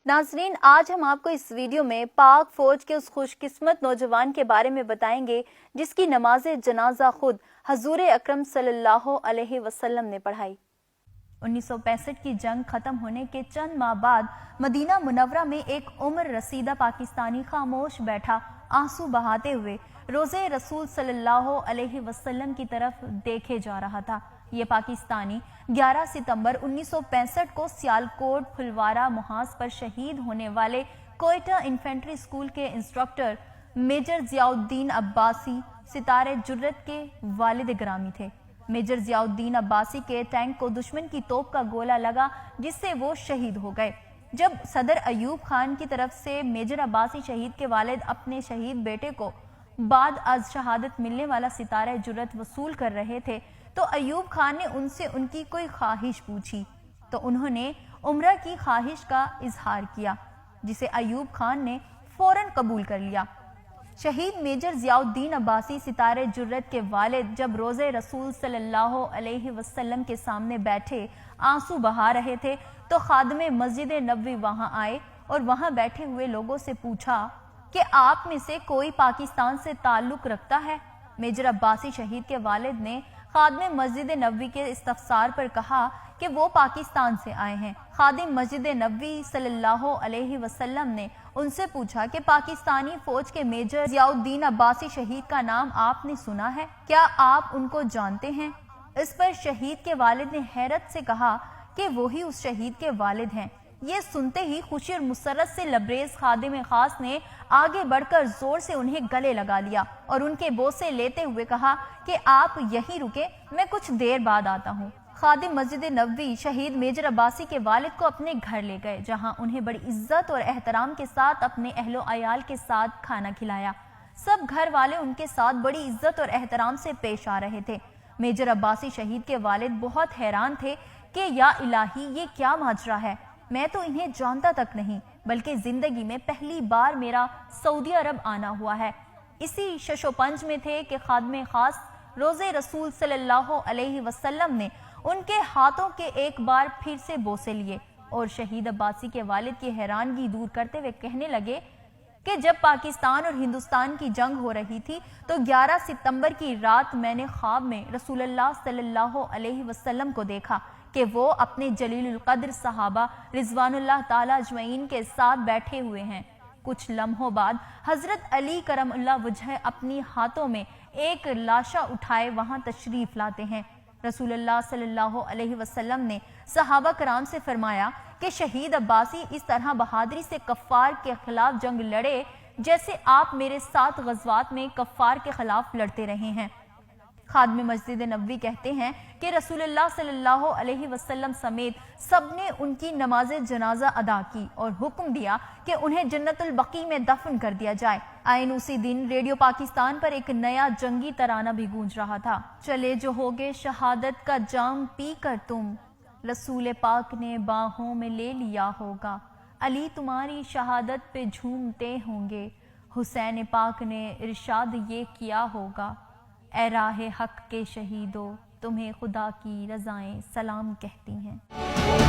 नाजरीन, आज हम आपको इस वीडियो में पाक फौज के उस खुशकिस्मत नौजवान के बारे में बताएंगे जिसकी नमाज जनाजा खुद हजूर अकरम सल्लल्लाहु अलैहि वसल्लम ने पढ़ाई। 1965 की जंग खत्म होने के चंद माह बाद मदीना मुनव्वरा में एक उम्र रसीदा पाकिस्तानी खामोश बैठा आंसू बहाते हुए रोज़े रसूल सल्लल्लाहु अलैहि वसल्लम की तरफ देखे जा रहा था। ये पाकिस्तानी 11 सितंबर 1965 को सियालकोट फुलवारा मुहाज पर शहीद होने वाले कोयटा इन्फेंट्री स्कूल के इंस्ट्रक्टर मेजर जियाउद्दीन अब्बासी सितारे जुर्रत के वालिद ग्रामी थे। मेजर जियाउद्दीन अब्बासी के टैंक को दुश्मन की तोप का गोला लगा जिससे वो शहीद हो गए। जब सदर अयूब खान की तरफ से मेजर अब्बासी शहीद के वालिद अपने शहीद बेटे को बाद अज शहादत मिलने वाला सितारा जुर्रत वसूल कर रहे थे तो अयूब खान ने उनसे उनकी कोई ख्वाहिश पूछी तो उन्होंने उम्रा की ख्वाहिश का इजहार किया, जिसे अयूब खान ने फौरन कबूल कर लिया। शहीद मेजर जियाउद्दीन अब्बासी सितारे जुर्रत के वालिद जब रोज़े रसूल सल्लल्लाहु अलैहि वसल्लम के सामने बैठे आंसू बहा रहे थे तो खादिम मस्जिद नबवी वहां आए और वहां बैठे हुए लोगों से पूछा कि आप में से कोई पाकिस्तान से ताल्लुक रखता है। मेजर अब्बासी शहीद के वालिद ने खादिम मस्जिद नबवी के इस्तफसार पर कहा कि वो पाकिस्तान से आए हैं। खादिम मस्जिद नबवी सल्लल्लाहु अलैहि वसल्लम ने उनसे पूछा कि पाकिस्तानी फौज के मेजर जियाउद्दीन अब्बासी शहीद का नाम आपने सुना है, क्या आप उनको जानते हैं? इस पर शहीद के वालिद ने हैरत से कहा कि वो ही उस शहीद के वालिद हैं। ये सुनते ही खुशी और मुसरत से लबरेज खादिम खास ने आगे बढ़कर जोर से उन्हें गले लगा लिया और उनके बोसे लेते हुए कहा कि आप यहीं रुके, मैं कुछ देर बाद आता हूँ। खादिम मस्जिद नबवी शहीद मेजर अब्बासी के वालिद को अपने घर ले गए, जहाँ उन्हें बड़ी इज्जत और एहतराम के साथ अपने अहलो अयाल के साथ खाना खिलाया। सब घर वाले उनके साथ बड़ी इज्जत और एहतराम से पेश आ रहे थे। मेजर अब्बासी शहीद के वालिद बहुत हैरान थे कि या इलाही, ये क्या माजरा है, मैं तो इन्हें जानता तक नहीं, बल्कि जिंदगी में पहली बार मेरा सऊदी अरब आना हुआ है। इसी शशोपंज में थे कि खादिम खास रोज़े रसूल सल्लल्लाहु अलैहि वसल्लम ने उनके हाथों के एक बार फिर से बोसे लिए और शहीद अब्बासी के वालिद की हैरानगी दूर करते हुए कहने लगे कि जब पाकिस्तान और हिंदुस्तान की जंग हो रही थी तो 11 सितंबर की रात मैंने ख्वाब में रसूलुल्लाह सल्लल्लाहु अलैहि वसल्लम को देखा कि वो अपने जलीलुल कद्र सहाबा रिजवानुल्लाह ताला अजमईन के साथ बैठे हुए हैं। कुछ लम्हों बाद हजरत अली करमुल्लाह वजह अपनी हाथों में एक लाशा उठाए वहां तशरीफ लाते हैं। रसूलुल्लाह सल्लल्लाहु अलैहि वसल्लम ने सहाबा कराम से फरमाया कि शहीद अब्बासी इस तरह बहादुरी से कफ्फार के खिलाफ जंग लड़े जैसे आप मेरे साथ गज़वात में कफ्फार के खिलाफ लड़ते रहे हैं। खादिम मस्जिद नबवी कहते हैं कि रसूलुल्लाह सल्लल्लाहु अलैहि वसल्लम समेत सबने उनकी नमाज जनाजा अदा की और हुक्म दिया कि उन्हें जन्नतुल बकी में दफन कर दिया जाए। आइन उसी दिन रेडियो पाकिस्तान पर एक नया जंगी तराना भी गूंज रहा था। चले जो होगे शहादत का जाम पी कर तुम, रसूल पाक ने बाहों में ले लिया होगा, अली तुम्हारी शहादत पे झूमते होंगे, हुसैन पाक ने इरशाद ये किया होगा, ए राहे हक के शहीदों तुम्हें खुदा की रज़ाएं सलाम कहती हैं।